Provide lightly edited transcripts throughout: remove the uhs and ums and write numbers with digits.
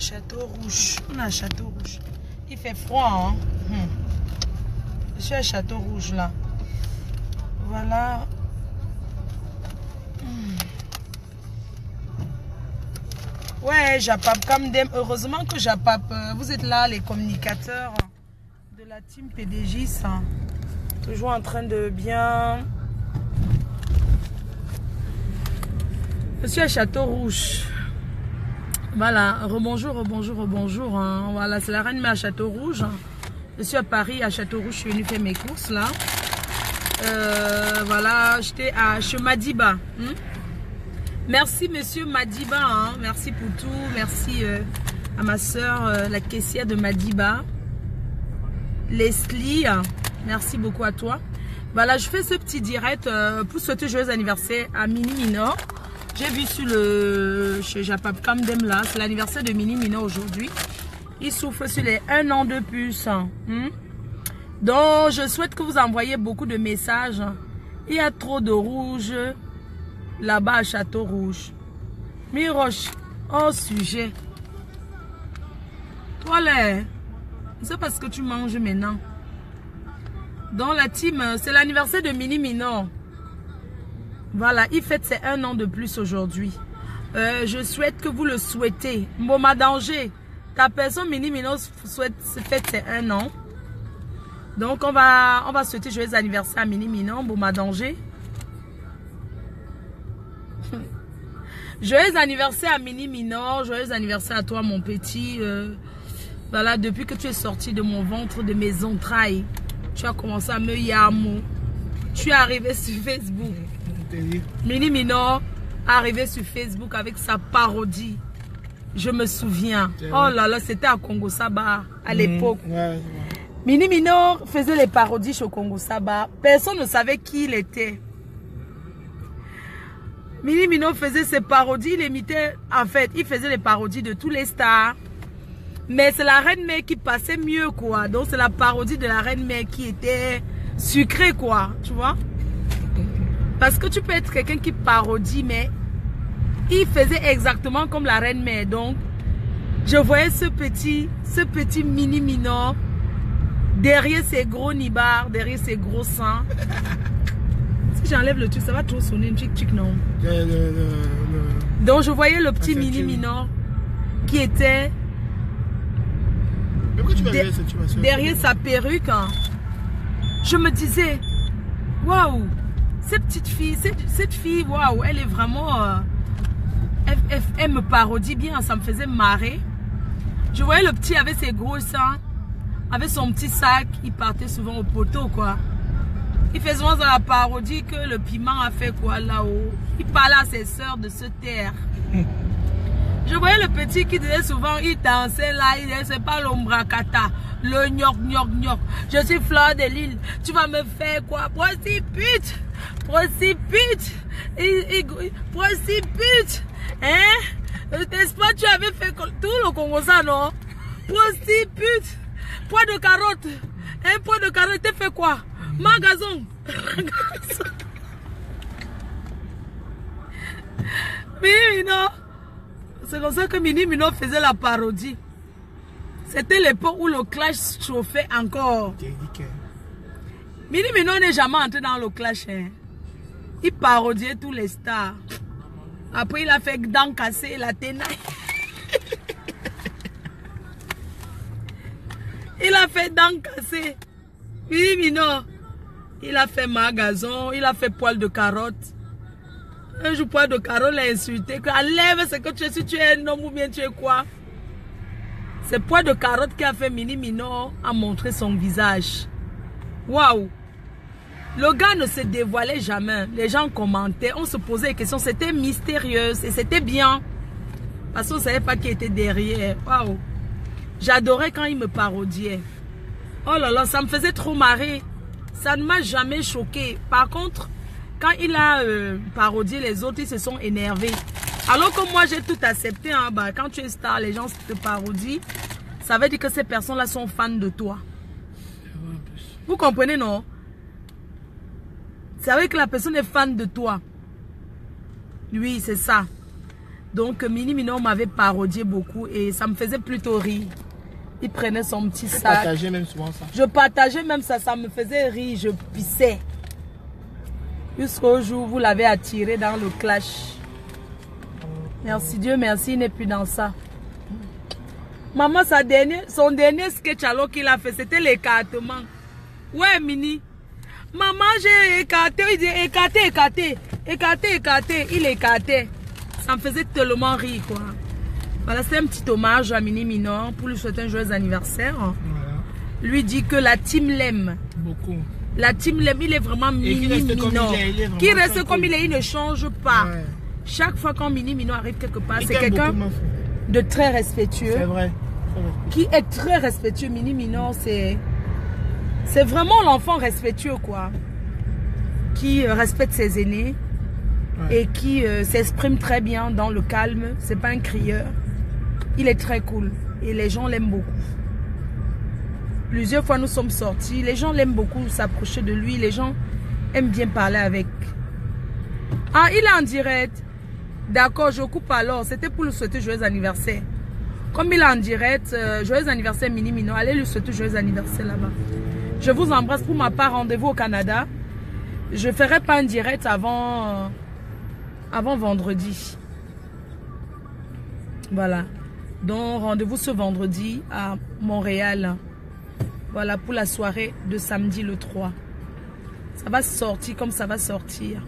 Château Rouge. On a Château Rouge. Il fait froid, hein. Je suis à Château Rouge, là. Voilà. Ouais, Japap Kamdem. Heureusement que Japap, vous êtes là, les communicateurs de la team PDJ, ça. Toujours en train de bien... Je suis à Château Rouge. Voilà, rebonjour, rebonjour, rebonjour. Hein. Voilà, c'est la reine mais à Château Rouge. Je suis à Paris, à Château Rouge. Je suis venue faire mes courses là. Voilà, j'étais chez Madiba. Merci monsieur Madiba. Hein. Merci pour tout. Merci à ma soeur, la caissière de Madiba. Leslie, merci beaucoup à toi. Voilà, je fais ce petit direct pour souhaiter joyeux anniversaire à Mini Minor. J'ai vu sur chez Japap Kamdem là, c'est l'anniversaire de Mini Minor aujourd'hui. Il souffle sur les 1 an de plus. Donc, je souhaite que vous envoyez beaucoup de messages. Il y a trop de rouge là-bas à Château Rouge. Miroche, hors sujet. Voilà. C'est parce que tu manges maintenant. Dans la team, c'est l'anniversaire de Mini Minor. Voilà, il fête ses 1 an de plus aujourd'hui. Je souhaite que vous le souhaitez. Mboma Danger, ta personne Mini Minor fête ses 1 an. Donc, on va souhaiter joyeux anniversaire à Mini Minor, Mboma Danger. Joyeux anniversaire à Mini Minor, joyeux anniversaire à toi mon petit. Voilà, depuis que tu es sorti de mon ventre, de mes entrailles, tu as commencé à me yamo. Tu es arrivé sur Facebook. Mini Minor arrivé sur Facebook avec sa parodie. Je me souviens. Oh là là, c'était à Congo Saba à l'époque. Mini Minor faisait les parodies chez Congo Saba. Personne ne savait qui il était. Mini Minor faisait ses parodies. Il imitait, en fait, il faisait les parodies de tous les stars. Mais c'est la Reine Mère qui passait mieux, quoi. Donc c'est la parodie de la Reine Mère qui était sucrée, quoi. Tu vois? Parce que tu peux être quelqu'un qui parodie, mais il faisait exactement comme la Reine Mère. Donc, je voyais ce petit Mini Minor derrière ses gros nibards, derrière ses gros seins. Si j'enlève le truc, ça va trop sonner une tic non? Donc, je voyais le petit Mini Minor qui était derrière sa perruque. Hein. Je me disais, waouh! Cette fille, waouh, elle est vraiment... elle me parodie bien, ça me faisait marrer. Je voyais le petit avec ses gros seins, avec son petit sac, il partait souvent au poteau, quoi. Il faisait souvent dans la parodie que le piment a fait quoi là-haut. Il parlait à ses sœurs de se taire. Je voyais le petit qui disait souvent, il dansait là, il disait, c'est pas l'ombracata, le gnoc, gnoc, gnoc. Je suis Fleur de Lille, tu vas me faire quoi? Précipite! Précipite! Précipite! Hein? N'est-ce pas, tu avais fait tout le Congo ça, non? Précipite! Poids de carotte! Un poids de carotte, t'as fait quoi? Magasin! Mini Minor! C'est comme ça que Mini Minor faisait la parodie. C'était l'époque où le clash chauffait encore. Mini Minor n'est jamais entré dans le clash. Hein. Il parodiait tous les stars. Après, il a fait dents cassées, la tenaille. Il a fait dents cassées. Mini Minor. Il a fait magasin, il a fait poil de carotte. Un jour, poil de carotte l'a insulté. Enlève ce que tu es, si tu es un homme ou bien tu es quoi. C'est poil de carotte qui a fait Mini Minor à montrer son visage. Waouh! Le gars ne se dévoilait jamais. Les gens commentaient, on se posait des questions. C'était mystérieux et c'était bien. Parce qu'on ne savait pas qui était derrière. Waouh! J'adorais quand il me parodiait. Oh là là, ça me faisait trop marrer. Ça ne m'a jamais choqué. Par contre, quand il a parodié les autres, ils se sont énervés. Alors que moi, j'ai tout accepté. Hein, bah, quand tu es star, les gens te parodient. Ça veut dire que ces personnes-là sont fans de toi. Vous comprenez, non? Ça veut dire que la personne est fan de toi. Oui, c'est ça. Donc, Mini Minon m'avait parodié beaucoup et ça me faisait plutôt rire. Il prenait son petit sac. Je partageais même souvent ça. Je partageais même ça, ça me faisait rire, je pissais. Jusqu'au jour où vous l'avez attiré dans le clash. Merci Dieu, merci, il n'est plus dans ça. Maman, son dernier sketch alors qu'il a fait, c'était l'écartement. Ouais, Mini. Maman, j'ai écarté, il dit écarté. Il écartait. Ça me faisait tellement rire, quoi. Voilà, c'est un petit hommage à Mini Minon pour lui souhaiter un joyeux anniversaire. Voilà. Lui dit que la team l'aime. Beaucoup. La team l'aime, il est vraiment Mini Minon. Qui reste comme il est, il ne change pas. Ouais. Chaque fois quand Mini Minon arrive quelque part, c'est quelqu'un de très respectueux. C'est vrai. Qui est très respectueux. Mini Minon, c'est vraiment l'enfant respectueux, quoi. Qui respecte ses aînés. Ouais. Et qui s'exprime très bien dans le calme. C'est pas un crieur. Il est très cool. Et les gens l'aiment beaucoup. Plusieurs fois nous sommes sortis. Les gens l'aiment beaucoup s'approcher de lui. Les gens aiment bien parler avec. Ah, il est en direct. D'accord, je coupe alors. C'était pour lui souhaiter joyeux anniversaire. Comme il est en direct, joyeux anniversaire Mini Minon. Allez lui souhaiter joyeux anniversaire là-bas. Je vous embrasse. Pour ma part, rendez-vous au Canada. Je ne ferai pas un direct avant vendredi. Voilà. Donc, rendez-vous ce vendredi à Montréal. Voilà, pour la soirée de samedi le 3. Ça va sortir comme ça va sortir.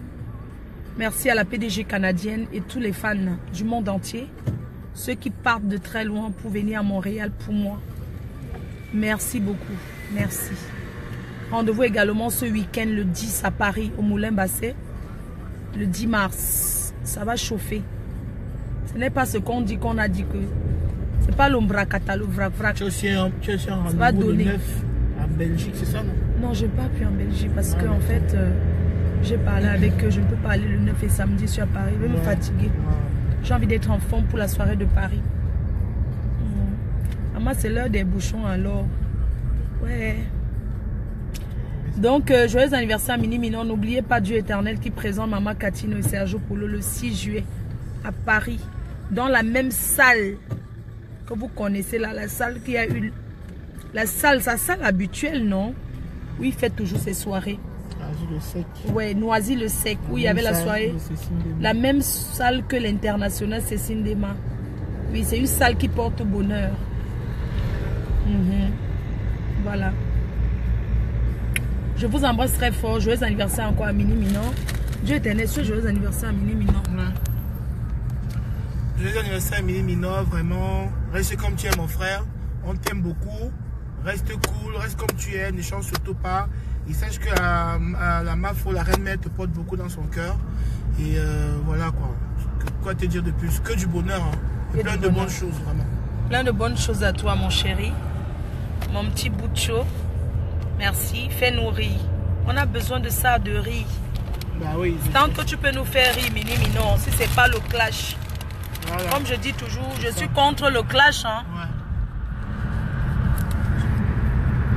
Merci à la PDG canadienne et tous les fans du monde entier. Ceux qui partent de très loin pour venir à Montréal pour moi. Merci beaucoup. Merci. Rendez-vous également ce week-end le 10 à Paris, au Moulin Basset. Le 10 mars. Ça va chauffer. Ce n'est pas ce qu'on dit qu'on a dit que. C'est pas l'ombracata, le vrac-vrac. Tu es aussi un rendez-vous le 9 en Belgique, c'est ça, non? Non, je n'ai pas pu en Belgique parce que en fait, j'ai parlé avec eux. Je ne peux pas aller le 9 et samedi, je suis à Paris. Je vais me fatiguer. J'ai envie d'être en forme pour la soirée de Paris. Maman, c'est l'heure des bouchons alors. Ouais. Donc, joyeux anniversaire à Mini Minon. N'oubliez pas Dieu éternel qui présente Maman Catino et Sergio Polo le 6 juillet à Paris. Dans la même salle que vous connaissez là, la salle qui a eu... La salle, sa salle habituelle, non? Oui, il fait toujours ses soirées. Noisy-le-Sec. Ouais, Noisy-le-Sec, où il y avait la soirée. La même salle que l'International Cécile Dema. Oui, c'est une salle qui porte bonheur. Voilà. Je vous embrasse très fort. Joyeux anniversaire encore à Mini Minon. Dieu éternel, joyeux anniversaire à Mini Minon. Joyeux anniversaire à Mini Minon, vraiment. Reste comme tu es, mon frère. On t'aime beaucoup. Reste cool, reste comme tu es, ne change surtout pas. Et sache que la Mafro, la reine mère, te porte beaucoup dans son cœur. Et voilà quoi. Quoi te dire de plus? Que du bonheur. Hein. Et plein de bonnes choses, vraiment. Plein de bonnes choses à toi, mon chéri. Mon petit bout de chaud. Merci. Fais-nous rire. On a besoin de ça, de rire. Bah oui. Tant que tu peux nous faire rire, Mini Minon, si c'est pas le clash. Voilà. Comme je dis toujours, je suis contre le clash. Hein. Ouais.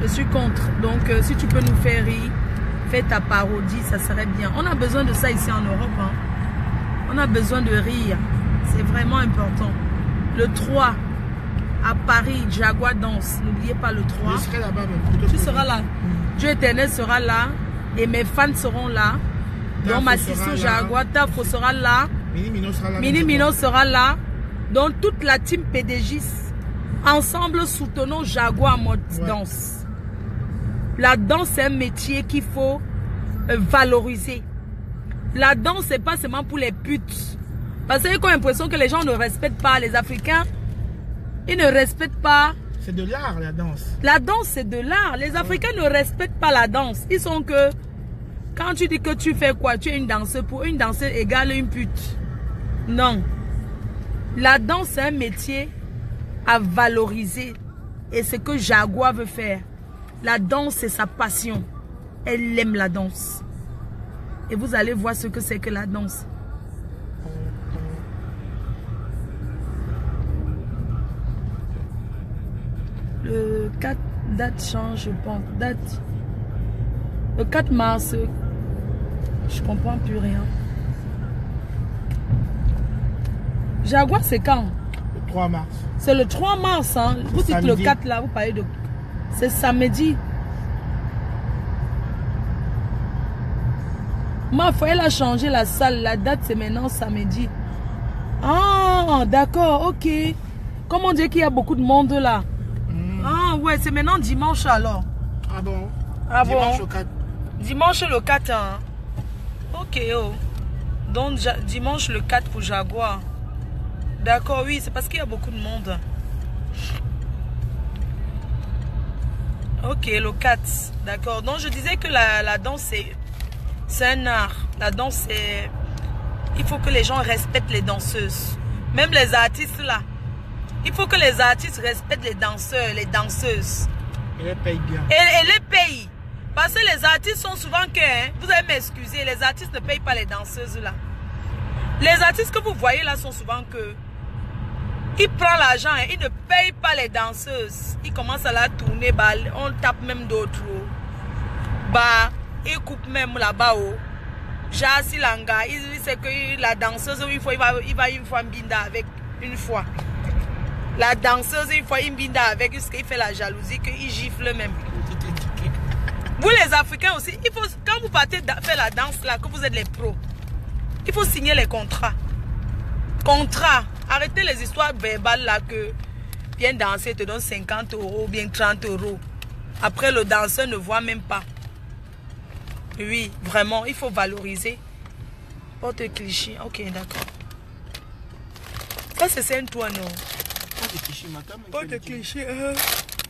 Je suis contre. Donc, si tu peux nous faire rire, fais ta parodie, ça serait bien. On a besoin de ça ici en Europe. Hein. On a besoin de rire. C'est vraiment important. Le 3, à Paris, Jaguar danse. N'oubliez pas le 3. Je serai là-bas. Tu seras là. Dieu éternel sera là. Et mes fans seront là. Donc, ma sister Jaguar, Tafo sera là. Mini Minon sera là. Donc, toute la team PDG, ensemble, soutenons Jaguar en mode danse. La danse, c'est un métier qu'il faut valoriser. La danse, c'est pas seulement pour les putes. Parce qu'ils ont l'impression que les gens ne respectent pas. Les Africains, ils ne respectent pas. C'est de l'art, la danse. La danse, c'est de l'art. Les Africains ne respectent pas la danse. Ils sont que... Quand tu dis que tu fais quoi? Tu es une danseuse. Pour une danseuse égale une pute. Non. La danse, c'est un métier à valoriser. Et c'est ce que Jaguar veut faire. La danse, c'est sa passion. Elle aime la danse. Et vous allez voir ce que c'est que la danse. Le 4, date change, je pense. Date. Le 4 mars, je comprends plus rien. Jaguar, c'est quand? Le 3 mars. C'est le 3 mars, hein. Vous dites le 4 là, vous parlez de... C'est samedi. Ma foi, elle a changé la salle. La date, c'est maintenant samedi. Ah, d'accord, ok. Comment dire qu'il y a beaucoup de monde là? Ah, ouais, c'est maintenant dimanche alors. Ah bon? Ah dimanche bon? au 4. Dimanche le 4, hein. Ok, oh. Donc, dimanche le 4 pour Jaguar. D'accord, oui, c'est parce qu'il y a beaucoup de monde. Ok, le 4. D'accord. Donc, je disais que la danse, c'est un art. La danse, c'est... Il faut que les gens respectent les danseuses. Même les artistes, là. Il faut que les artistes respectent les danseurs, les danseuses. Et les payent bien. Et les payent. Parce que les artistes sont souvent que... Hein, vous allez m'excuser, les artistes ne payent pas les danseuses, là. Les artistes que vous voyez, là, sont souvent que... Il prend l'argent, hein, il ne paye pas les danseuses. Il commence à la tourner, bah, on tape même d'autres. Bah, il coupe même là-bas. Jassi Langa, il sait que la danseuse, il va une fois binda avec une fois. La danseuse, une fois, il binda avec, parce qu'il fait la jalousie, qu'il gifle même. Vous les Africains aussi, il faut, quand vous partez faire la danse là, que vous êtes les pros, il faut signer les contrats. Contrat. Arrêtez les histoires verbales là que viens danser, te donne 50 € ou bien 30 €. Après, le danseur ne voit même pas. Oui, vraiment, il faut valoriser. Porte cliché. Ok, d'accord. Ça, c'est un toit, non? Porte cliché, madame. Porte cliché.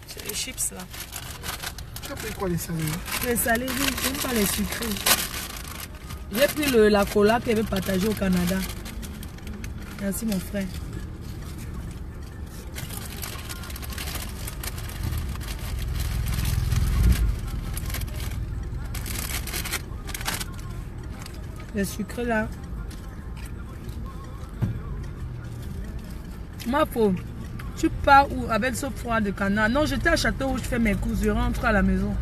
C'est les chips là. Tu as pris quoi, les salés? Les salés, oui, je n'aime pas les sucrés. J'ai pris la cola qu'elle veut partager au Canada. Merci, mon frère. Le sucre là. Ma pauvre, tu pars où avec ce froid de canard? Non, j'étais à Château où je fais mes courses. Je rentre à la maison.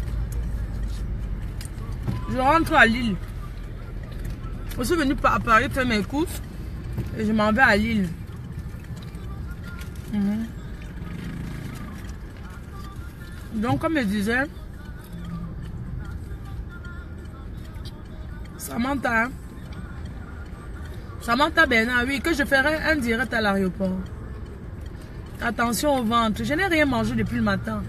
Je rentre à Lille. Je suis venue à Paris faire mes courses. Et je m'en vais à Lille. Donc, comme je disais, Samantha Bernard, oui, que je ferai un direct à l'aéroport. Attention au ventre. Je n'ai rien mangé depuis le matin.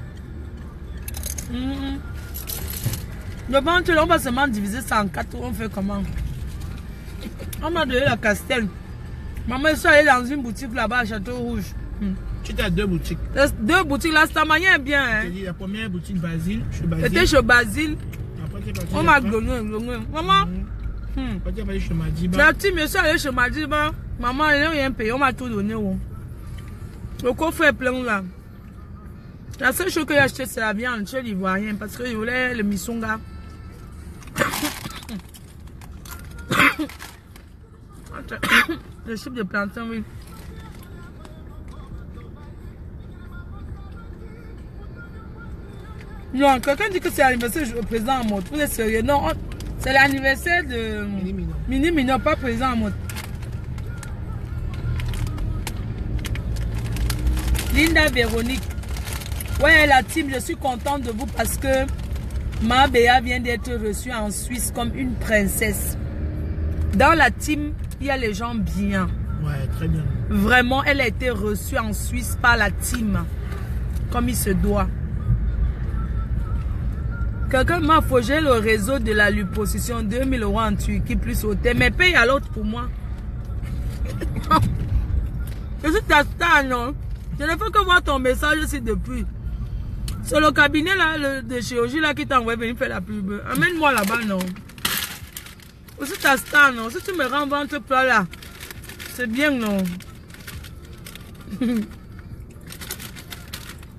Le ventre, là, on va seulement diviser ça en 4. On fait comment? On m'a donné la castelle. Maman, je suis allée dans une boutique là-bas à Château Rouge. Tu étais à 2 boutiques. Les 2 boutiques là, ça m'a bien. Hein. Je te dis, la première boutique Basile, chez Basile. J'étais chez Basile. Après, on m'a donné. Maman. Après, tu es allé chez Madiba. La team, je suis allée chez Madiba. Maman, elle n'a rien payé. On m'a tout donné. Le coffre est plein là. La seule chose que j'ai acheté, c'est la viande. Je l'ivoirien parce que je voulais le misonga. Le chip de plantain, oui. Non, quelqu'un dit que c'est l'anniversaire du président en mode. Vous êtes sérieux? Non, c'est l'anniversaire de Mini Mino, pas président en mode. Linda Véronique. Ouais, la team, je suis contente de vous parce que ma Béa vient d'être reçue en Suisse comme une princesse. Dans la team, il y a les gens bien. Ouais, très bien. Vraiment, elle a été reçue en Suisse par la team. Comme il se doit. Quelqu'un m'a forgé le réseau de la liposuction. 2000 € en Turquie plus hôtel. Mais paye à l'autre pour moi. Je suis ta star, non? Je ne fais que voir ton message aussi depuis. C'est le cabinet là, de chirurgie là qui t'a envoyé venir faire la pub. Amène-moi là-bas, non? Je suis ta star, non? Si tu me rends ventre plat là, c'est bien, non?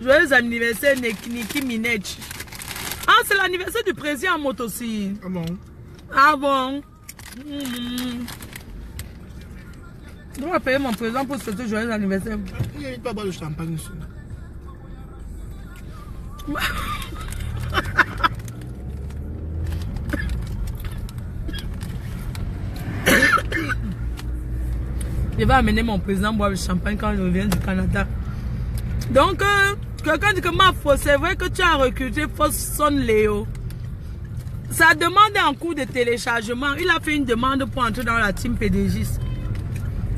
Joyeux anniversaire, Nicki Minaj. Ah, c'est l'anniversaire du président en moto aussi. Ah bon? Ah bon? Je dois payer mon président pour ce joyeux anniversaire. Il n'invite pas à boire le champagne ici. Je vais amener mon président boire le champagne quand je reviens du Canada. Donc, quelqu'un dit que c'est vrai que tu as recruté Fosson Léo. Ça demande un coût de téléchargement. Il a fait une demande pour entrer dans la team PDGiste.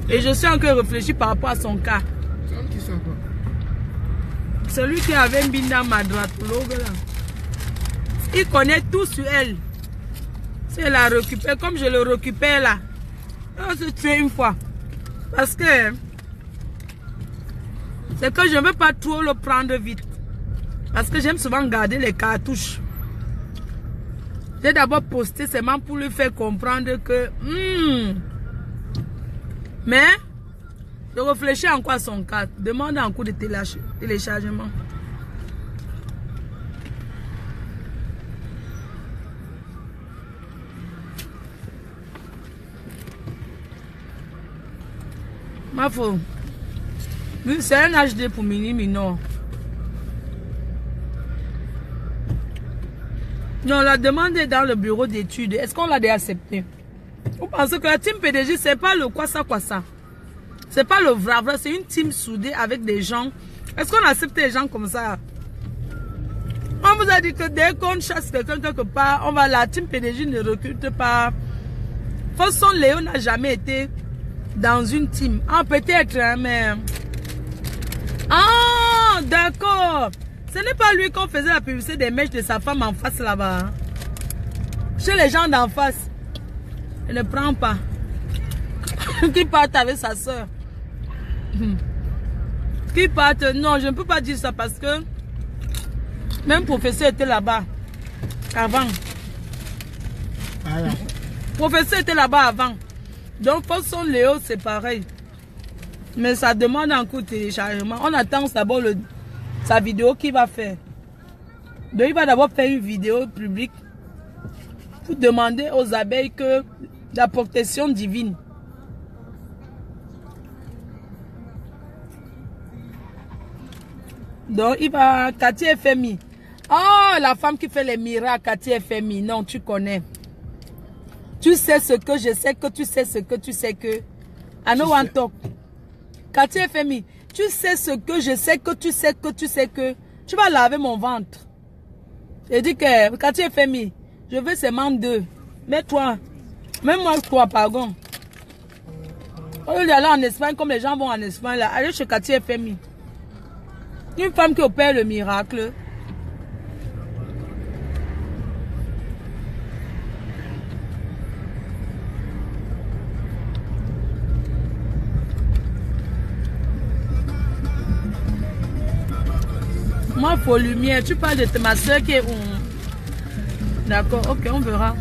Et je suis encore réfléchi par rapport à son cas. Celui qui avait une binda madratologue là. Il connaît tout sur elle. Si elle la récupère, comme je le récupère là, on se tue une fois. Parce que c'est que je ne veux pas trop le prendre vite. Parce que j'aime souvent garder les cartouches. J'ai d'abord posté seulement pour lui faire comprendre que... Mais, je réfléchis encore à son cas. Demande un coup de téléchargement. Ma faute. C'est un HD pour mini minor. Non, la demande est dans le bureau d'études. Est-ce qu'on l'a déjà accepté? Vous pensez que la team PDG, c'est pas le quoi ça? C'est pas le vrai, c'est une team soudée avec des gens. Est-ce qu'on accepte les gens comme ça? On vous a dit que dès qu'on chasse quelqu'un quelque part, on va, la team PDG ne recrute pas. Fosson Léo n'a jamais été dans une team. Ah, peut-être, hein, mais... Ah, d'accord. Ce n'est pas lui qu'on faisait la publicité des mèches de sa femme en face là-bas. Hein. Chez les gens d'en face. Il ne prend pas. Qui part avec sa soeur. Qui part... Non, je ne peux pas dire ça parce que... Même professeur était là-bas. Avant. Voilà. Professeur était là-bas avant. Donc, Fosson Léo, c'est pareil. Mais ça demande un coup de téléchargement. On attend d'abord sa vidéo qu'il va faire. Donc, il va d'abord faire une vidéo publique pour demander aux abeilles que la protection divine. Donc, il va... Cathy FMI. Oh, la femme qui fait les miracles, Cathy FMI. Non, tu connais. Tu sais ce que je sais que tu sais ce que tu sais que... I know one talk. Cathy FMI. Tu sais ce que je sais que tu sais que tu sais que... Tu vas laver mon ventre. Je dis que... Cathy FMI. Je veux seulement 2. Mais toi... Même moi, toi, pardon. Au lieu d'aller en Espagne, comme les gens vont en Espagne, là, allez chez Cathy FMI. Une femme qui opère le miracle. Moi, faut lumière. Tu parles de ma soeur qui est où? D'accord, ok, on verra.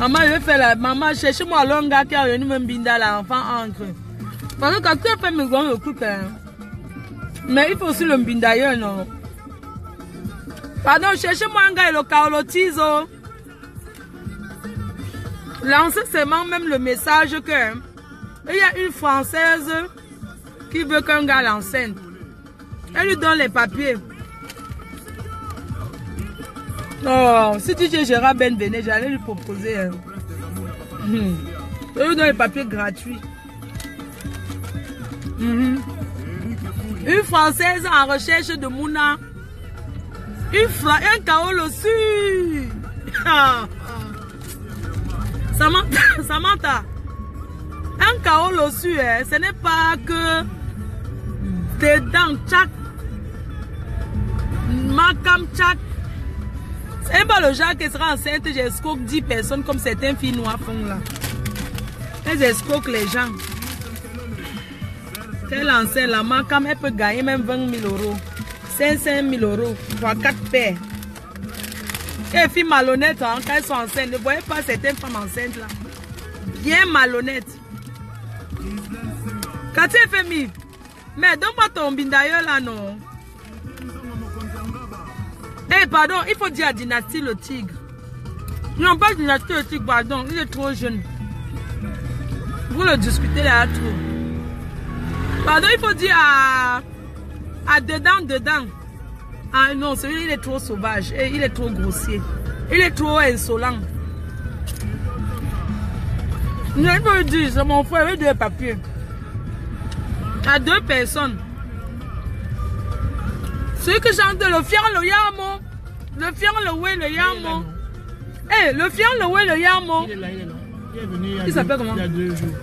Maman, je vais faire la... Maman, cherchez-moi l'un gars qui a venu me binda l'enfant entre. Parce que quand tu as fait mes grands coups, hein. Mais il faut aussi le bindailleur, non? Pardon, cherchez-moi un gars et le kaolotizo. Lancez seulement même le message que... Il y a une Française qui veut qu'un gars l'enseigne. Elle lui donne les papiers. Oh, si tu dis Gérard Benvenet, j'allais lui proposer. Hein. Elle lui donne les papiers gratuits. Une Française en recherche de Mouna. Un Kaolo aussi. Samantha. Un Kaolo aussi, hein, ce n'est pas que dedans, tchak. Makam tchak. C'est pas le genre qui sera enceinte, j'escroque 10 personnes comme certains filles noires font là. Elles escroquent les gens. Elle enceinte la Makam, elle peut gagner même 20 000 euros. 5 000 euros pour 4 paires. Et les filles malhonnêtes, hein, quand elles sont enceintes, ne voyez pas certaines femmes enceintes là. Bien malhonnêtes. Quand tu es famille, mais donne-moi ton bindailleur là, non. Eh, pardon, il faut dire à Dynastie le tigre. Non, pas Dynastie le tigre, pardon, il est trop jeune. Vous le discutez là, trop. Pardon, il faut dire à dedans. Ah non, celui-là, il est trop sauvage. Et il est trop grossier. Il est trop insolent. Je peux le dire, c'est mon frère, il veut 2 papiers. À 2 personnes. Celui que chante le fier, le yamo. Le fier, le ouais, le yamo. Eh, le fier, le ouais, le yamo. Il est là. Il est venu il s'appelle comment? Il y a 2 jours.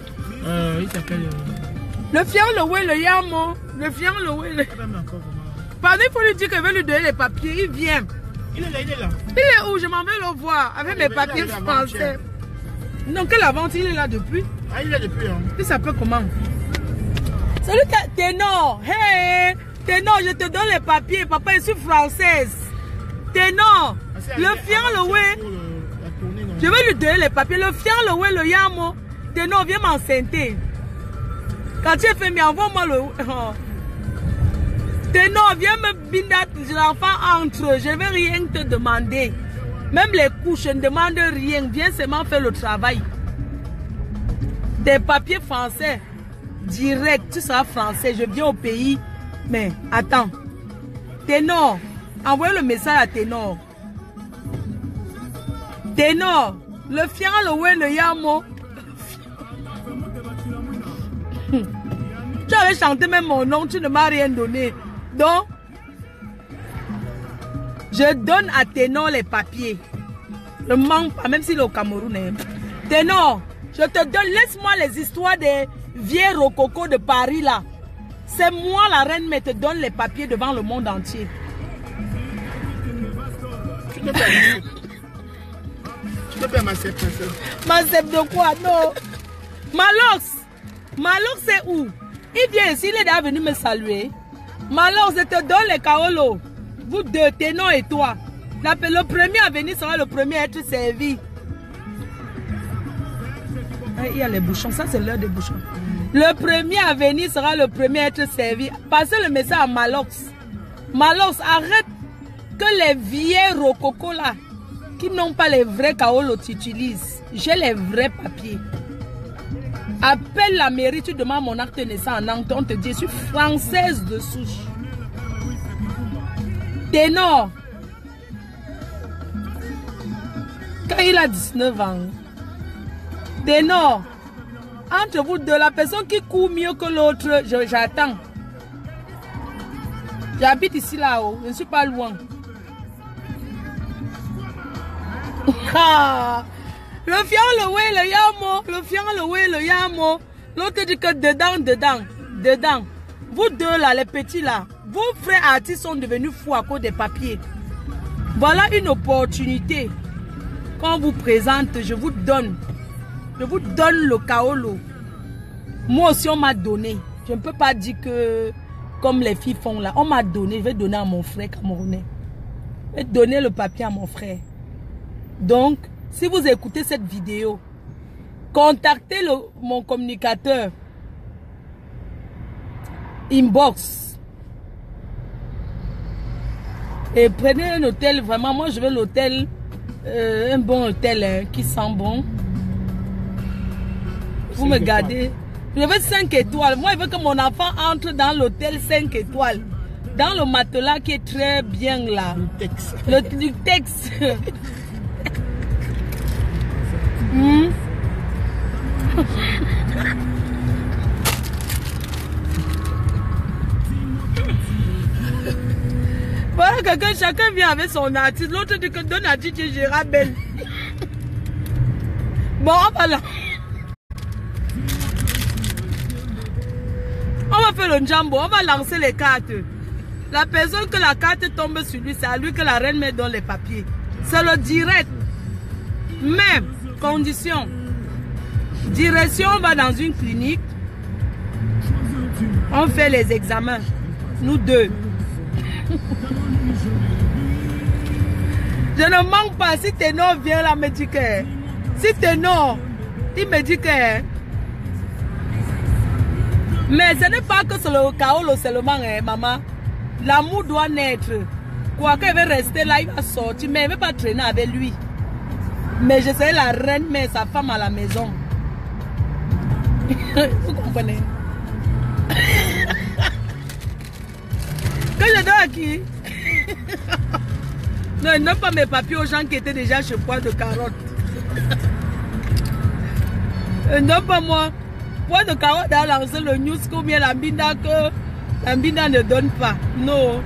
Il s'appelle... Le fier, le ouais, le yamo. Le fier, le ouais, le... Pardon, il faut lui dire qu'il veut lui donner les papiers. Il vient. Il est là. Il est où? Je m'en vais le voir. Avec mes papiers français. Non, quelle avance? Il est là depuis. Ah, il est là depuis. Hein. Il s'appelle comment? Salut Ténor. Hey, Ténor, je te donne les papiers. Papa, je suis française. Ténor, le fier, le ouais. Je vais lui donner les papiers. Le fier, le ouais, le yamo. Ténor, viens m'enceinter. Quand tu es fait, mais envoie-moi le... Oh. Ténor, viens me binder. L'enfant entre. Je ne vais rien te demander. Même les couches, je ne demande rien. Viens seulement faire le travail. Des papiers français. Direct, tu seras français. Je viens au pays. Mais attends. Ténor, envoie le message à Ténor. Ténor, le fier, le ouais, le yamo. Tu avais chanté même mon nom, tu ne m'as rien donné. Donc, je donne à Ténor les papiers. Ne manque pas, même s'il est au Cameroun. Ténor, je te donne, laisse-moi les histoires des vieux rococo de Paris là. C'est moi la reine, mais te donne les papiers devant le monde entier. Tu peux faire ma cèpe, ma cèpe de quoi? Non. Malox. Malox c'est où? Il vient ici, il est déjà venu me saluer. Malox, je te donne les kaolos. Vous deux, Ténor et toi. Le premier à venir sera le premier à être servi. Il y a les bouchons, ça c'est l'heure des bouchons. Le premier à venir sera le premier à être servi. Passez le message à Malox. Malox, arrête que les vieux rococo là, qui n'ont pas les vrais kaolos, t'utilisent. J'ai les vrais papiers. Appelle la mairie, tu demandes mon acte de naissance en langue, on te dit, je suis française de souche. Ténor, quand il a 19 ans, Ténor, entre vous deux, la personne qui court mieux que l'autre, j'attends. J'habite ici là-haut, je ne suis pas loin. Le fier, le ouais, le yamo. Le fier, le ouais, le yamo. L'autre dit que dedans. Vous deux là, les petits là, vos frères artistes sont devenus fous à cause des papiers. Voilà une opportunité. Quand on vous présente, je vous donne le kaolo. Moi aussi, on m'a donné. Je ne peux pas dire que comme les filles font là. On m'a donné, je vais donner à mon frère camerounais. Je vais donner le papier à mon frère. Donc, si vous écoutez cette vidéo, contactez mon communicateur. Inbox. Et prenez un hôtel, vraiment, moi je veux l'hôtel, un bon hôtel hein, qui sent bon. Vous me gardez. Je veux 5 étoiles. Moi je veux que mon enfant entre dans l'hôtel 5 étoiles. Dans le matelas qui est très bien là. Le texte. Voilà, chacun vient avec son artiste. L'autre dit que donne à DJ Gérard Bell. Bon, voilà. On va faire le jambo, on va lancer les cartes. La personne que la carte tombe sur lui, c'est à lui que la reine met dans les papiers. C'est le direct. Même condition. Direction, on va dans une clinique. On fait les examens. Nous deux. Je ne manque pas. Si Ténor vient là, me dit que... Si Ténor, il me dit que... Mais ce n'est pas que c'est le kaolo seulement, hein, maman. L'amour doit naître. Quoi qu'il va rester là, il va sortir. Mais il ne veut pas traîner avec lui. Mais je serai la reine, mais sa femme à la maison. Vous comprenez? Que je donne à qui? Non, je ne donne pas mes papiers aux gens qui étaient déjà chez Poil de Carotte. Non, pas moi. Poids de carotte a lancé le news combien la Mbinda que la Mbinda ne donne pas. Non,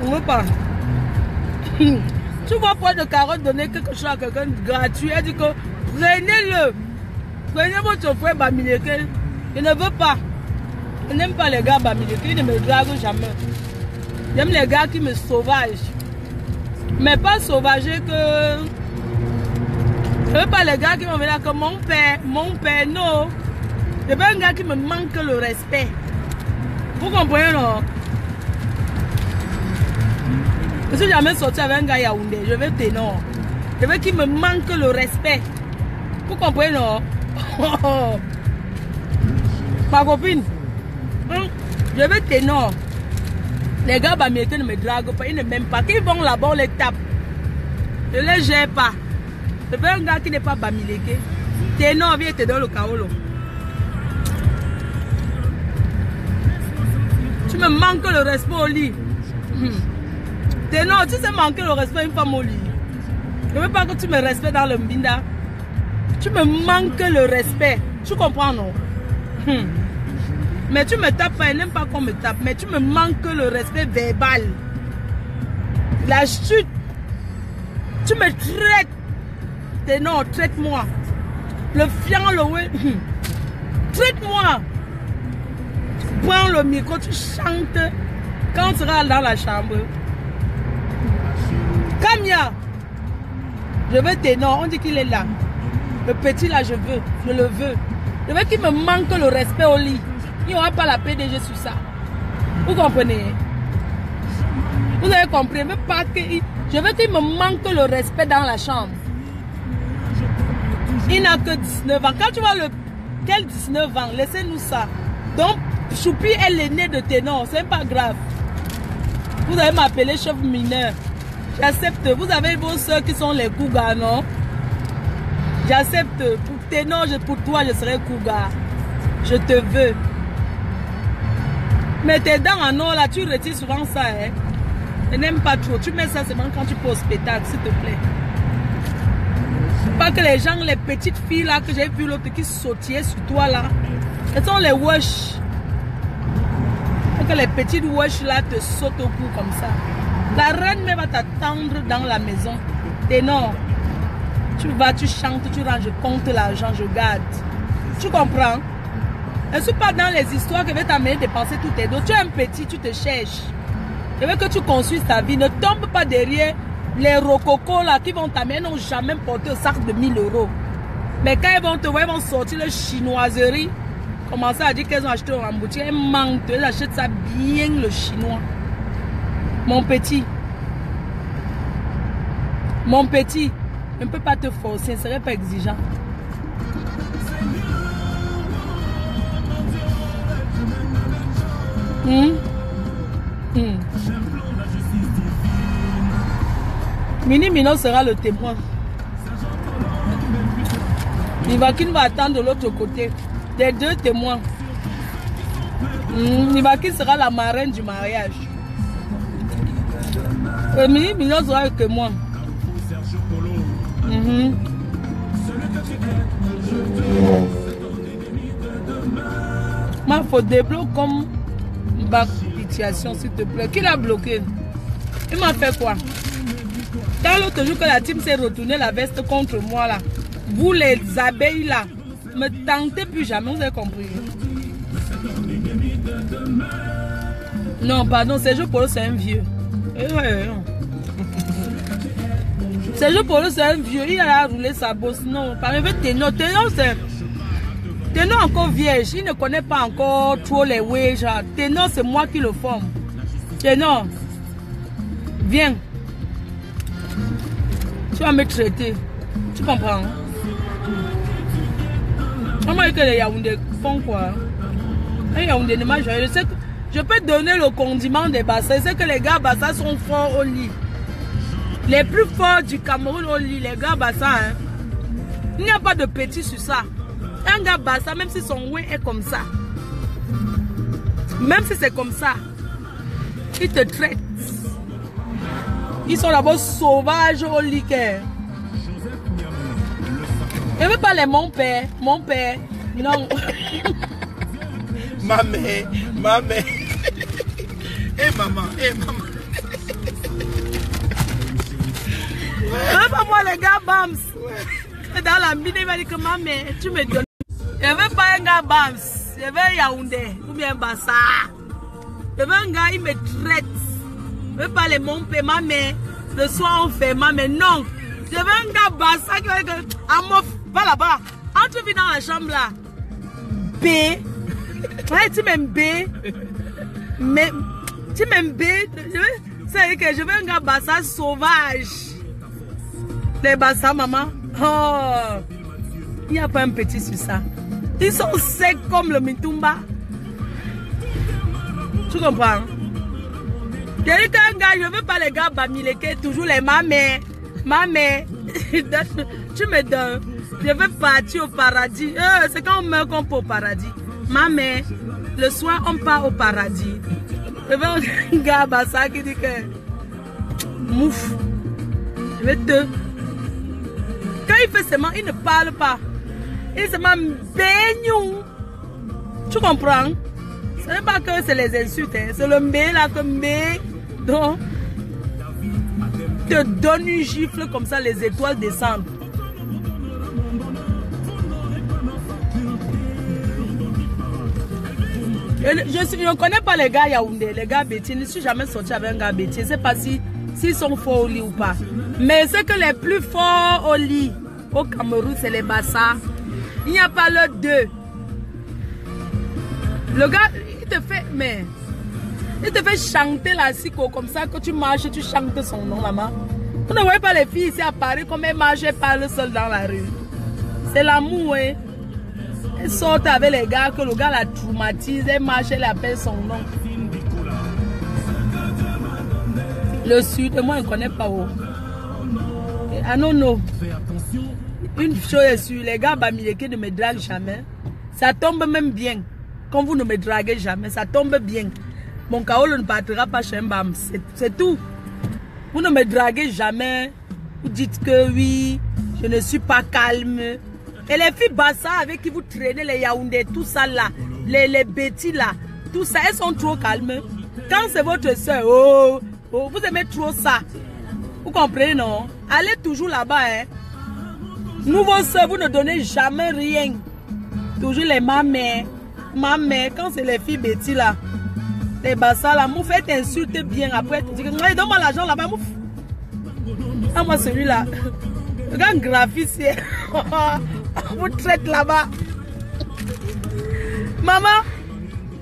on ne veut pas. Tu vois poids de carotte donner quelque chose à quelqu'un de gratuit. Elle dit que prenez-le. Prenez votre frère Bamileke. Je ne veux pas. Je n'aime pas les gars Bamileke. Ils ne me draguent jamais. J'aime les gars qui me sauvagent. Mais pas sauvager que... Je ne veux pas les gars qui vont venir que mon père, non. Je veux un gars qui me manque le respect. Vous comprenez, non? Je ne suis jamais sorti avec un gars Yaoundé. Je veux ténor. Je veux qu'il me manque le respect. Vous comprenez, non? Ma copine, je veux ténor. Les gars américains ne me draguent pas. Ils ne m'aiment pas. Quand ils vont là-bas, on les tape. Je ne les gère pas. Je veux un gars qui n'est pas Bamileke. Ténor, viens te donner le kaolo. Tu me manques le respect au lit. Ténor, tu sais manquer le respect à une femme au lit. Je ne veux pas que tu me respectes dans le Mbinda. Tu me manques le respect. Tu comprends, non? Mais tu me tapes pas, elle n'aime pas qu'on me tape. Mais tu me manques le respect verbal. La chute. Tu me traites. Ténor, traite-moi. Le fiant, le ouais. Traite-moi. Tu prends le micro, tu chantes. Quand tu seras dans la chambre. Kamia. Je veux ténor. On dit qu'il est là. Le petit là, je veux. Je le veux. Je veux qu'il me manque le respect au lit. Il n'y aura pas la PDG sur ça. Vous comprenez? Vous avez compris? Je veux qu'il me manque le respect dans la chambre. Il n'a que 19 ans. Quand tu vois quel 19 ans, laissez-nous ça. Donc, Choupi est l'aîné de ténor. C'est pas grave. Vous allez m'appeler chef mineur. J'accepte. Vous avez vos soeurs qui sont les Kougas, non? J'accepte. Pour ténor, pour toi, je serai Kouga. Je te veux. Mais tes dents en or, là, tu retires souvent ça, hein? Je n'aime pas trop. Tu mets ça seulement quand tu poses spectacle, s'il te plaît. Pas que les gens, les petites filles, là, que j'ai vu l'autre qui sautillaient sur toi, là. Ce sont les wesh. Pas que les petites wesh, là, te sautent au cou comme ça. La reine même va t'attendre dans la maison. Ténor. Tu vas, tu chantes, tu ranges, je compte l'argent, je garde. Tu comprends? Je ne suis pas dans les histoires qui vont t'amener à dépenser tous tes dos. Tu es un petit, tu te cherches. Je veux que tu construises ta vie. Ne tombe pas derrière les rococos là qui vont t'amener, n'ont jamais porté au sac de 1000 €. Mais quand ils vont te voir, ils vont sortir le chinoiserie. Commencer à dire qu'elles ont acheté en boutique. Elles mentent, elles achètent ça bien le chinois. Mon petit. Mon petit. Je ne peux pas te forcer, ce ne serait pas exigeant. Mini Mino sera le témoin. Nivakin va attendre de l'autre côté. Des deux témoins. Nivakin sera la marraine du mariage. Mini Mino sera que moi. Ma faut débloquer comme bac situation, s'il te plaît. Qui l'a bloqué? Il m'a fait quoi? Dans l'autre jour que la team s'est retournée la veste contre moi là, vous les abeilles là, me tentez plus jamais, vous avez compris? Non, pardon, Sergio Polo c'est un vieux. Sergio Polo c'est un vieux, il a roulé sa bosse. Non, par exemple, Ténor c'est... Ténor encore vierge, il ne connaît pas encore trop les ways. Ténor c'est moi qui le forme. Ténor, viens. Tu vas me traiter. Tu comprends? On m'a dit que les Yaoundé font quoi? Les Yaoundé ne m'a jamais. Je peux donner le condiment des Bassa. Je sais que les gars Bassa sont forts au lit. Les plus forts du Cameroun au lit, les gars Bassa. Hein? Il n'y a pas de petit sur ça. Un gars Bassa, même si son ouin est comme ça, même si c'est comme ça, ils te traitent. Ils sont d'abord sauvages au lit. Je ne veux pas pas les mon père, non. Ma mère. Eh maman. Pas moi les gars Bams. Dans la mine il m'a dit que ma mère, tu me donnes. Je veux pas un gars Bams, je veux Yaoundé ou bien Bassa. Je veux un gars il me traite. Je veux pas les mon père, ma mère. Le soir on fait ma mère, non. Je veux un gars Bassa qui va dire va là-bas. Entre dans la chambre là. B. Ouais, tu m'aimes B. Mais tu m'aimes B. C'est que je veux un gars Bassa sauvage. Les Bassa, maman. Oh. Il n'y a pas un petit sur ça. Ils sont secs comme le Mitumba. Tu comprends? Je dis qu'un gars, je ne veux pas les gars Bamileke, toujours les mamères. Maman, tu me donnes. Je veux partir au paradis. C'est quand on meurt qu'on peut au paradis. Maman, le soir on part au paradis. Je veux un gars Bassa qui dit que mouf. Je vais te. Quand il fait seulement, il ne parle pas. Il se met baignou. Tu comprends? Ce n'est pas que c'est les insultes. Hein. C'est le mbé là que mbé. Donc, te donne une gifle comme ça, les étoiles descendent. Je ne connais pas les gars Yaoundé, les gars Béti. Je ne suis jamais sorti avec un gars Béti. Je ne sais pas s'ils sont forts au lit ou pas. Mais c'est que les plus forts au lit au Cameroun, c'est les Bassa. Il n'y a pas le deux. Le gars, il te fait, mais il te fait chanter la siko comme ça, que tu marches, tu chantes son nom, maman. Vous ne voyez pas les filles ici à Paris comme elles marchent et parlent seules dans la rue. C'est l'amour, hein. Elles sortent avec les gars, que le gars la traumatise, elles marchent, elles appellent son nom. Le sud, moi, je ne connais pas où. Ah non, non. Une chose est sûre, les gars Bamileke ne me draguent jamais. Ça tombe même bien. Quand vous ne me draguez jamais, ça tombe bien. Mon kaolo ne partira pas chez un Bam. C'est tout. Vous ne me draguez jamais. Vous dites que oui, je ne suis pas calme. Et les filles Bassa avec qui vous traînez, les Yaoundé, tout ça là, les Bétis là, tout ça, elles sont trop calmes. Quand c'est votre soeur, oh, vous aimez trop ça. Vous comprenez, non? Allez toujours là-bas, hein. Nous, vos soeurs, vous ne donnez jamais rien. Toujours les mamères. Mamères, quand c'est les filles Bétis là, les Bassa là, vous faites insulter bien après. Tu dis, donne-moi l'argent là-bas, mouf. Ah, moi, celui-là. Regarde, graphiste, vous traitez là-bas. Maman,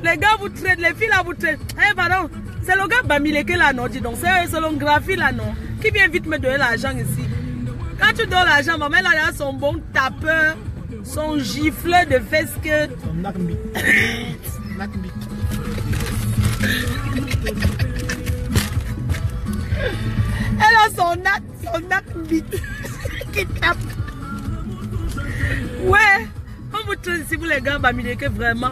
les gars vous traitent, les filles là vous traitent. Eh, pardon, c'est le gars Bamileke là, non, dis donc. C'est le graphiste là, non. Qui vient vite me donner l'argent ici. Quand tu donnes l'argent, maman, elle a son bon tapeur, son gifleur de fesses que. Son nakmik. Nakmik. Elle a son nakmik qui tape. Ouais, on vous traite ici, vous les gars, Bamileke, vraiment.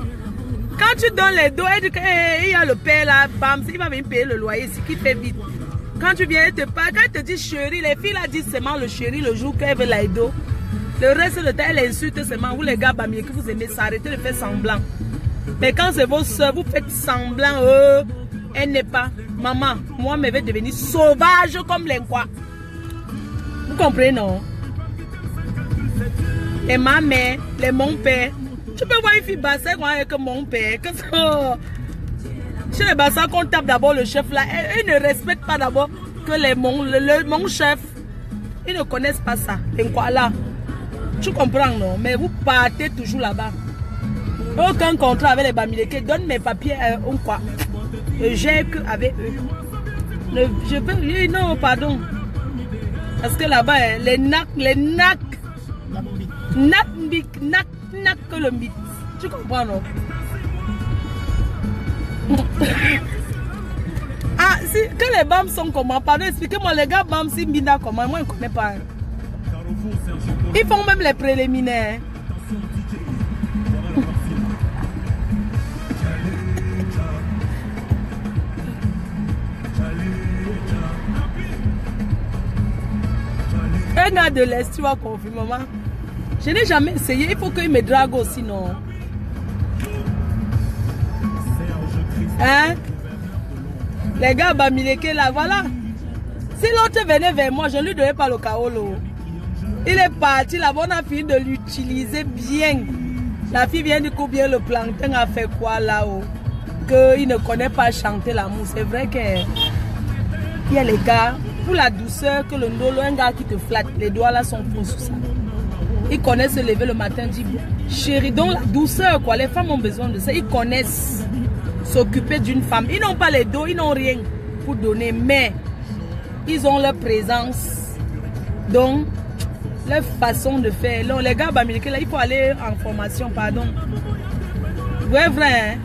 Quand tu donnes les dos, elle dit qu'il y a le père là, bam, il va venir payer le loyer ici, qui fait vite. Quand tu viens, quand elle te dit chérie, les filles là disent seulement le chéri le jour qu'elle veut l'aido. Le reste de temps, elle insulte seulement. Vous les gars, Bamileke, vous aimez ça, arrêtez de faire semblant. Mais quand c'est vos soeurs, vous faites semblant, elle n'est pas. Maman, moi, je vais devenir sauvage comme l'enquoi. Vous comprenez, non? Et ma mère, mon père. Tu peux voir une fille Bassa avec mon père. Chez les Bassa, qu'on tape d'abord le chef là, ils ne respectent pas d'abord que mon chef. Ils ne connaissent pas ça. L'enquoi là. Tu comprends, non? Mais vous partez toujours là-bas. Aucun contrat avec les Bamileke. Donne mes papiers ou quoi. J'ai que avec eux. Je peux. Non, pardon. Parce que là-bas, les nacs. Nak que le mythe. Tu comprends, non? Ah, si, que les BAM sont comment? Pardon, expliquez-moi, les gars BAM, si Mbina comment? Moi, je ne connais pas. Ils font même les préliminaires. Un gars de l'Est, tu vas confirmer, maman. Je n'ai jamais essayé. Il faut qu'il me drague aussi, non? Hein? Les gars, Bamileke là, voilà. Si l'autre venait vers moi, je ne lui donnais pas le kaolo. Il est parti là-bas, on a fini de l'utiliser bien. La fille vient de combien le plantain a fait quoi là-haut? Qu'il ne connaît pas chanter l'amour. C'est vrai que il y a les gars, pour la douceur que le ndolo, un gars qui te flatte, les doigts là sont faux sur ça. Ils connaissent se lever le matin, dire chérie, donc la douceur quoi, les femmes ont besoin de ça. Ils connaissent s'occuper d'une femme. Ils n'ont pas les dos, ils n'ont rien pour donner, mais ils ont leur présence. Donc, leur façon de faire. Donc, les gars, là, il faut aller en formation, pardon. Ouais, vrai, hein?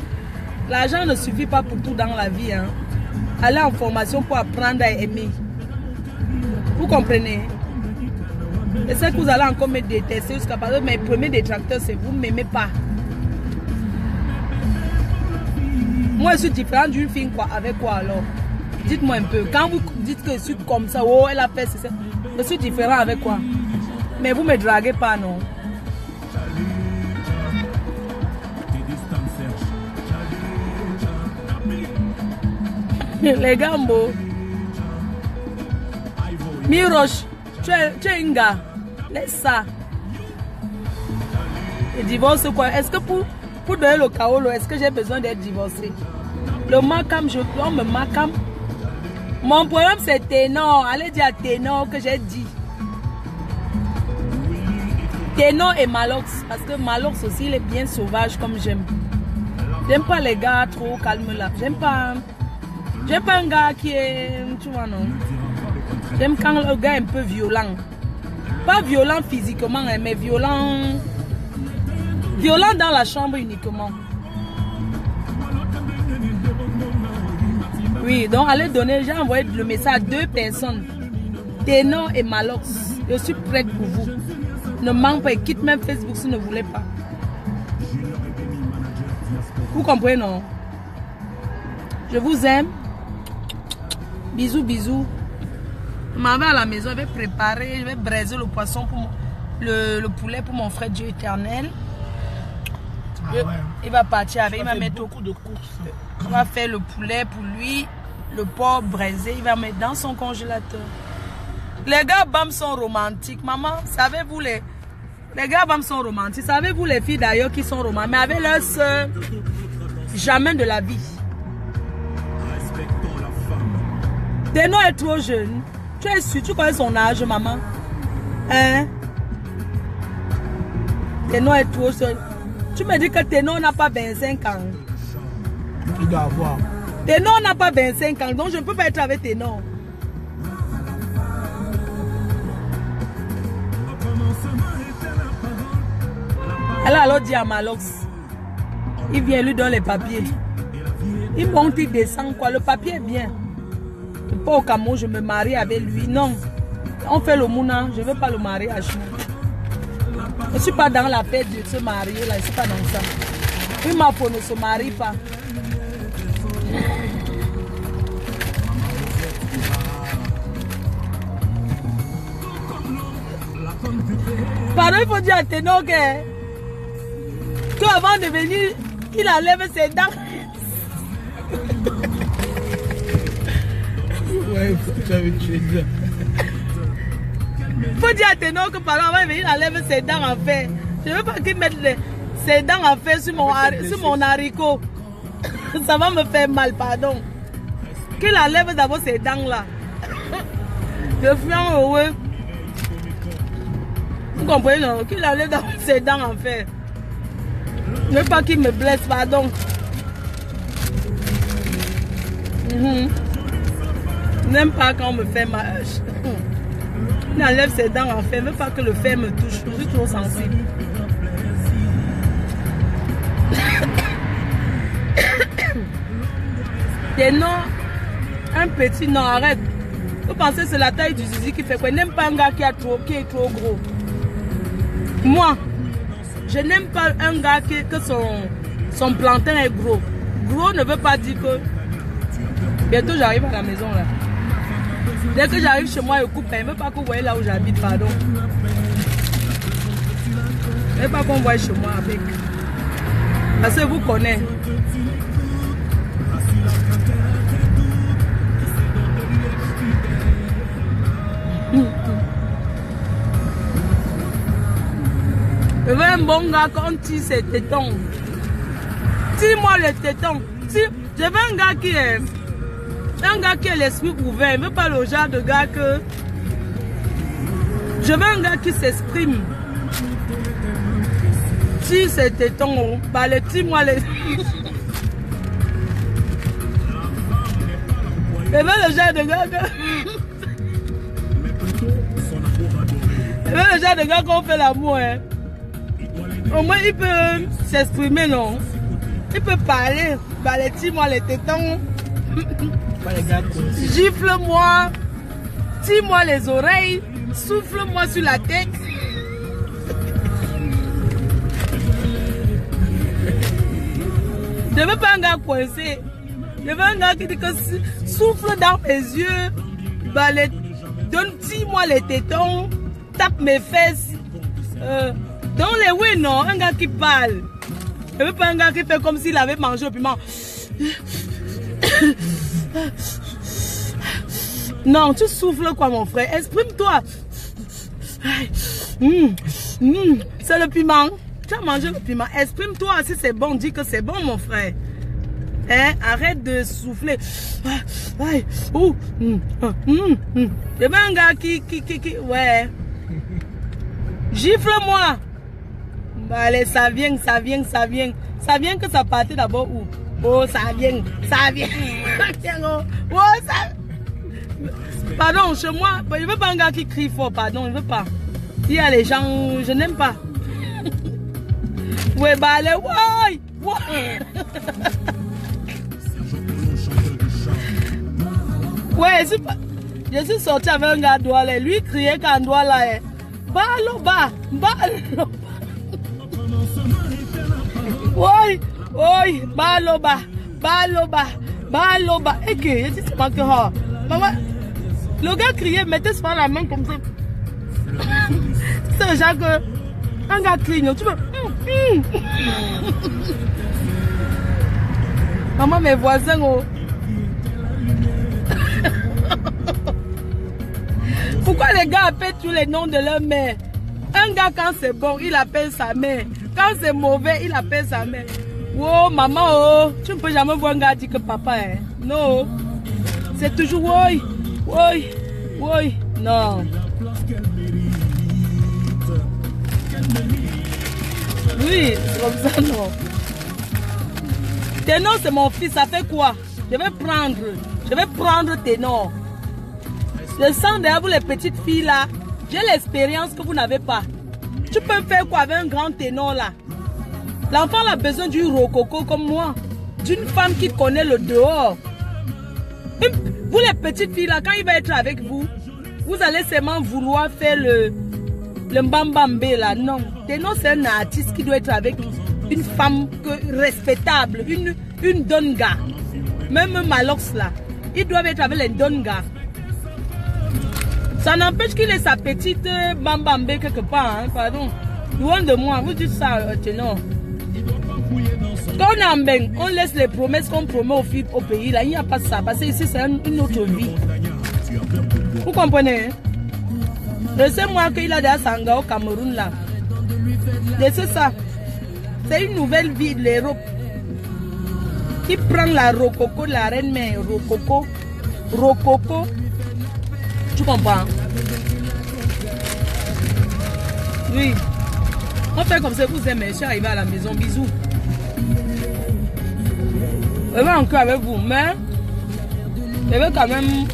L'argent ne suffit pas pour tout dans la vie. Hein? Aller en formation pour apprendre à aimer. Vous comprenez? Et c'est que vous allez encore me détester jusqu'à présent. Mes premiers détracteurs, c'est vous ne m'aimez pas. Moi, je suis différente d'une fille, quoi. Avec quoi alors? Dites-moi un peu. Quand vous dites que je suis comme ça, oh, elle a fait ça, je suis différent avec quoi? Mais vous ne me draguez pas, non? Les gars, beau. Miroche, tu es un gars. Laisse ça. Et divorce quoi? Est-ce que pour donner le kaolo, est-ce que j'ai besoin d'être divorcé? Le makam, on me makam. Mon problème c'est Ténor. Allez dire à Ténor que j'ai dit. Ténor et Malox. Parce que Malox aussi, il est bien sauvage comme j'aime. J'aime pas les gars trop calmes là. J'aime pas un gars qui est... Tu vois non? J'aime quand le gars est un peu violent. Pas violent physiquement, mais violent... Violent dans la chambre uniquement. Oui, donc allez donner, j'ai envoyé le message à 2 personnes. Ténor et Malox. Je suis prête pour vous. Ne manque pas, quitte même Facebook si vous ne voulez pas. Vous comprenez, non? Je vous aime. Bisous, bisous. Je m'en vais à la maison, je vais préparer, je vais braiser le poisson pour le poulet pour mon frère Dieu éternel. Ah ouais. Il va partir avec, il va mettre beaucoup de courses. On va faire le poulet pour lui, le porc braisé, il va mettre dans son congélateur. Les gars BAM sont romantiques. Maman, savez-vous les gars BAM sont romantiques. Savez-vous les filles d'ailleurs qui sont romantiques, mais avec leur soeur, jamais de la vie. Ténor est trop jeune. Tu es sûr, tu connais son âge, maman? Hein? Ténor est trop jeune. Tu me dis que Ténor n'a pas 25 ans. Il doit avoir. Ténor n'a pas 25 ans, donc je ne peux pas être avec Ténor. Elle a alors dit à Malox. Il vient lui donner les papiers. Il monte, il descend quoi. Le papier est bien. Pas au Cameroun, je me marie avec lui. Non. On fait le mouna, je ne veux pas le mariage. Je ne suis pas dans la fête de se marier là, je ne suis pas dans ça. Une mafo ne se marie pas. Pardon, il faut dire à Ténor qu'avant de venir, il enlève ses dents. Ouais, j'avais tué ça. Faut dire à Ténor que par avant, il enlève ses dents en fer. Je ne veux pas qu'il mette ses dents en fer sur mon haricot. Ça va me faire mal, pardon. Qu'il enlève d'abord ses dents là. Je suis heureux. Vous comprenez, non? Qu'il enlève d'abord ses dents en fer. Je ne veux pas qu'il me blesse, pardon. N'aime pas quand on me fait mal. Il enlève ses dents en fer. Ne veut pas que le fer me touche. Je suis trop sensible. Ténor, un petit, non, arrête. Vous pensez que c'est la taille du zizi qui fait quoi? N'aime pas un gars qui est trop gros. Moi, je n'aime pas un gars que son plantain est gros. Gros ne veut pas dire que... Bientôt j'arrive à la maison là. Dès que j'arrive chez moi, je coupe. Je ne veux pas que vous voyez là où j'habite, pardon. C'est pas qu'on voit chez moi avec. Parce que vous connaissez. Je veux un bon gars quand tire ses tétons. Tire-moi le téton. Je veux un gars qui est... Un gars qui a l'esprit ouvert. Je ne veux pas le genre de gars que... Je veux un gars qui s'exprime. Tire ses tétons. Bah, tire-moi les... Je veux le genre de gars que... Je veux le genre de gars qu'on fait l'amour. Hein. Au moins, il peut s'exprimer, non? Il peut parler. Bah, tire-moi les tétons. Gifle-moi. Tire-moi les oreilles. Souffle-moi sur la tête. Je veux pas un gars coincé. Je veux un gars qui dit que souffle dans mes yeux. Bah, tire-moi les tétons. Tape mes fesses. Dans les oui, non, un gars qui parle. Je veux pas un gars qui fait comme s'il avait mangé au piment. Non, tu souffles quoi, mon frère? Exprime-toi. C'est le piment. Tu as mangé le piment. Exprime-toi. Si c'est bon, dis que c'est bon, mon frère. Hein? Arrête de souffler. Je veux un gars qui... Ouais. Gifle-moi. Bah, allez, ça vient. Ça vient que ça partait d'abord où? Oh, ça vient. Oh, ça... Pardon, chez moi, je ne veux pas un gars qui crie fort, pardon, je ne veux pas. Il y a les gens, je n'aime pas. Ouais, bah, allez, ouais. Ouais, je suis sorti avec un gars Douala, lui criait quand Douala est. Baloba. Oui, baloba. Et que, je dis c'est pas que maman, le gars criait, mettez pas la main comme ça. C'est genre que un gars crie, tu veux. Maman, mes voisins, oh. Pourquoi les gars appellent tous les noms de leur mère? Un gars, quand c'est bon, il appelle sa mère. Quand c'est mauvais, il appelle sa mère. Oh, maman, oh, tu ne peux jamais voir un gars dire que papa est. Non. C'est toujours oui. Non. Oui, c'est comme ça, non. Ténor, c'est mon fils, ça fait quoi? Je vais prendre Ténor. Le sang derrière vous, les petites filles là, j'ai l'expérience que vous n'avez pas. Tu peux faire quoi avec un grand Ténor là? L'enfant a besoin d'une rococo comme moi, d'une femme qui connaît le dehors. Vous les petites filles là, quand il va être avec vous, vous allez seulement vouloir faire le mbambambé là. Non, Ténor c'est un artiste qui doit être avec une femme respectable, une donga. Même Malox là, ils doivent être avec les dongas. Ça n'empêche qu'il ait sa petite bambambé quelque part, hein, pardon. Loin de moi, vous dites ça, Ténor. Quand on est en bain, on laisse les promesses qu'on promet aux filles au pays. Là, il n'y a pas ça. Parce que ici, c'est une autre vie. Vous comprenez? Je sais moi qu'il a des Sanga au Cameroun là. Je sais ça. C'est une nouvelle vie de l'Europe. Qui prend la rococo, la reine mère, rococo. Tu comprends? Oui. On fait comme ça, vous aimez, je suis arrivé à la maison, bisous. Je vais encore avec vous, mais je vais quand même...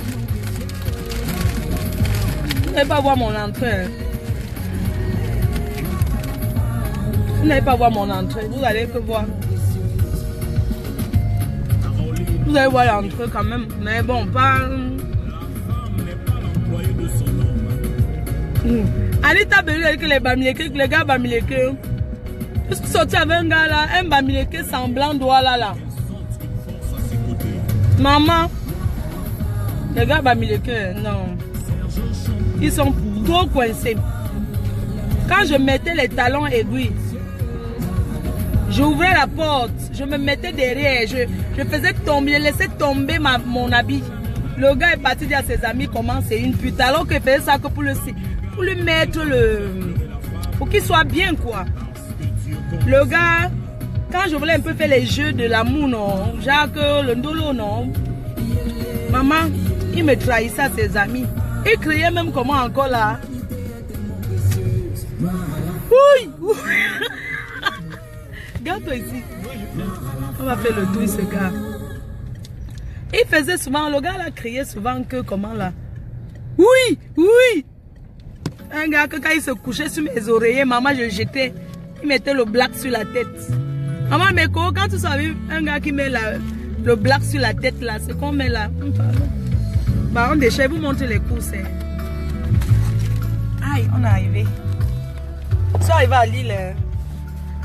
Vous n'allez pas voir mon entrée. Vous n'allez pas voir mon entrée, vous allez que voir. Vous allez voir l'entrée quand même, mais bon, pas... Anita Bellu avec les bamileke, les gars bamileke. Je suis sorti avec un gars là, un bamileke semblant Douala là. Maman, les gars bamileke, non. Ils sont trop coincés. Quand je mettais les talons aiguilles, j'ouvrais la porte, je me mettais derrière, je faisais tomber, je laissais tomber mon habit. Le gars est parti dire à ses amis comment c'est une pute, alors qu'il faisait ça que pour lui mettre pour qu'il soit bien, quoi. Le gars, quand je voulais un peu faire les jeux de l'amour, non, Jacques, le ndolo, non, maman, il me trahissait à ses amis. Il criait même comment encore là. Oui, oui. Regarde-toi ici. On va faire le tour, ce gars. Il faisait souvent, le gars là criait souvent que comment là. Oui, oui. Un gars que quand il se couchait sur mes oreillers, maman je jetais. Il mettait le black sur la tête. Maman, mais quand tu savais un gars qui met le black sur la tête là, c'est qu'on met là. Baron des chefs, vous montrez les courses. Aïe, on est arrivé. Ils sont arrivés à Lille.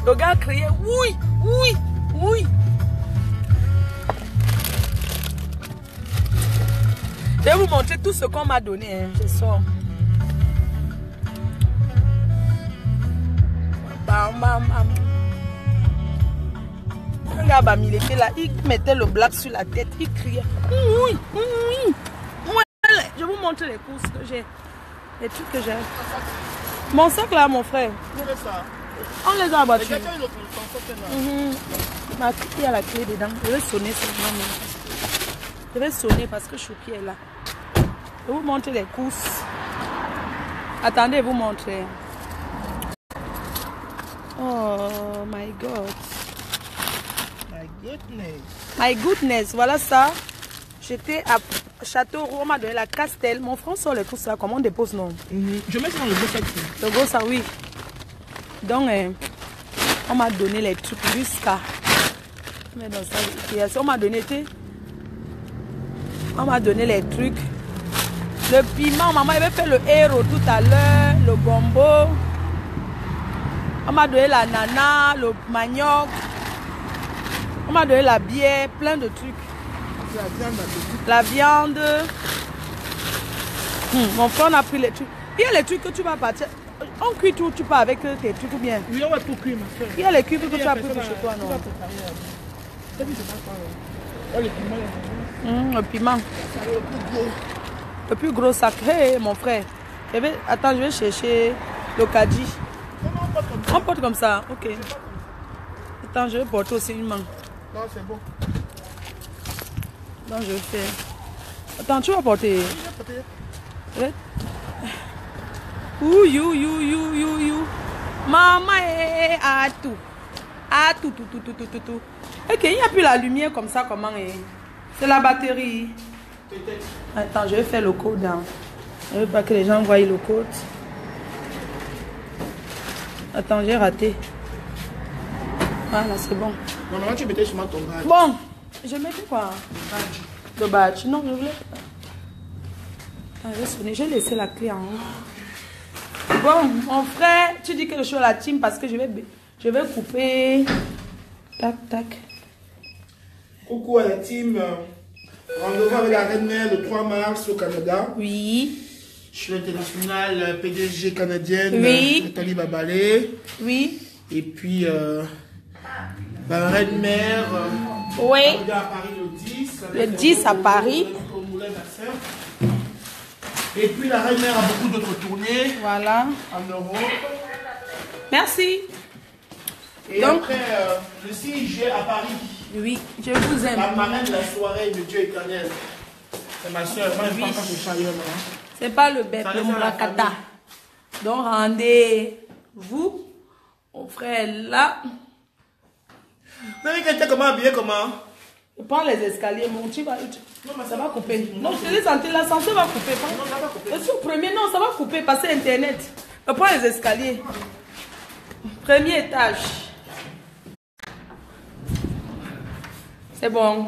Le gars criait oui, oui, oui. Je vais vous montrer tout ce qu'on m'a donné. Hein. Je sors. Bam, bam, bam. Un gars a mis les pieds là, il mettait le black sur la tête, il criait oui, oui, oui. Je vais vous montrer les courses que j'ai. Les trucs que j'ai. Mon sac là, mon frère. On les a abattus. Ma fille a la clé dedans. Je vais sonner seulement. Je vais sonner parce que Chouki est là. Je vais vous montrer les courses. Attendez, vous montrer. Oh my God. My goodness. My goodness, voilà ça. J'étais à Châteauroux, on m'a donné la Castel. Mon frère sort les courses là, comment on dépose non? Je mets ça dans le gros sac. Le gros ça, oui. Donc, on m'a donné les trucs jusqu'à. On m'a donné, on m'a donné les trucs. Le piment, maman avait fait le héros tout à l'heure, le gombo. On m'a donné la nana, le manioc. On m'a donné la bière, plein de trucs. La viande. Mon frère, on a pris les trucs. Il y a les trucs que tu vas partir. On cuit tout, tu pars avec tes trucs ou bien? Oui, on va tout cuire, ma soeur. Il y a les cuivres que tu as pris pour chez toi, non? Le piment. Le plus gros sac. Hey, mon frère. Attends, je vais chercher le caddie. On porte comme ça, ok. Attends, je vais porter aussi une main. Non, c'est bon. Donc, je vais faire. Attends, tu vas porter. You. Maman est à tout. À tout. Ok, il n'y a plus la lumière comme ça, comment est. C'est la batterie. Attends, je vais faire le code. Hein. Je ne veux pas que les gens voient le code. Attends, j'ai raté. Voilà, c'est bon. Normalement, tu mettais sur ton badge. Bon, je mettais quoi? Le badge. Non, je voulais. Je vais sonner. J'ai laissé la clé en haut. Bon, mon frère, tu dis que je suis à la team parce que je vais couper. Tac. Coucou à la team. Rendez-vous avec la reine-mère le 3 mars au Canada. Oui. Je suis l'internationale PDG canadienne. Oui. Nathalie Babalé. Oui. Et puis, la reine-mère. Oui. On est à Paris le 10. Le 10 à Paris. Au Moulin d'Affaires. Et puis, la reine-mère a beaucoup d'autres tournées. Voilà. En Europe. Merci. Et donc, après, le 6 juillet à Paris. Oui, je vous aime. La marraine de la soirée de Dieu éternel. C'est ma soeur. Moi, je ne parle pas de chaillon. C'est pas le bête, le Murakata. Donc, rendez-vous, mon frère, là. Vous avez quelqu'un comment habillé comment? Je prends les escaliers, mon tu va. Non, mais ça va couper. Non, je te dis, l'ascenseur va couper. Non, ça va couper. Je suis au premier, non, ça va couper, passer Internet. Je prends les escaliers. Premier étage. C'est bon.